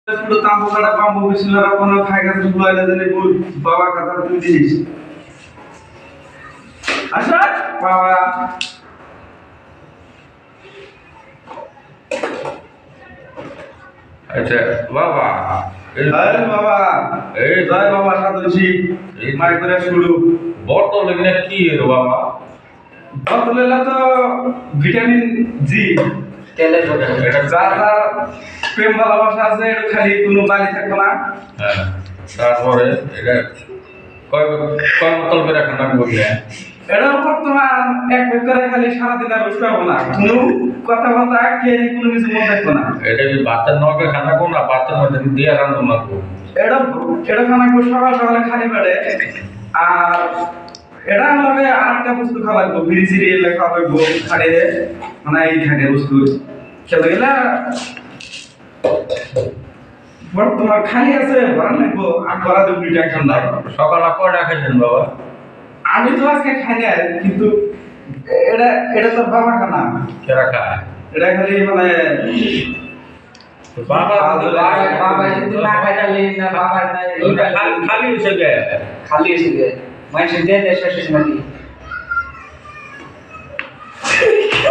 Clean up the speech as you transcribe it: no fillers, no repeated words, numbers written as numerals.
শুধু তাম্বু কাটা পাম্বু বিসমিল্লাহ কোনো খাই গেছে ফুলাইলে জানি বল বাবা কথা তুই দিস আচ্ছা বাবা আচ্ছা বাবা এই বাবা এই জয় বাবা সাধুজি এই মাই করে শুরু বোতল এগুলা কি রে বাবা? বোতলেলা তো ভিটামিন জি তেলের বোতল এটা যা যা প্রেম ভালোবাসা আছে এটা খালি কোনো বালি থাকবে না। হ্যাঁ তারপরে এটা কয় কয় বোতল করে রাখা লাগবে এটা বর্তমান এক করে খালি সারাদিন আর রোজ পাবো না কোনো কথা কথা কে কোনো কিছু মনে থাকবে না। এটা কি ভাতের নৌকা খানা কো না ভাতের মধ্যে দিয়ে রান্না লাগবো? এটা এটা খানা কো সকাল সকালে খালি পেটে আর এটা লগে আরেকটা বস্তু খাওয়া লাগবো বিড়ি সিড়ি এলে খাওয়া লাগবো খাড়ে মানে এই থাকে বস্তু খেতে গেলে বর্তমান খালি আছে ভরা লাগবো আর ভরা দেবো দুইটা ঠান্ডা। সকালে কয়টা খাইছেন বাবা? আমি তো আজকে খাই না কিন্তু এটা এটা তো বাবা খানা কেরা খায়? এটা খালি মানে বাবা বাবা যদি না খাই তাহলে না বাবা নাই খালি হয়েছে গে খালি এসে গে মাইসে দিয়ে দেশ শেষ নাকি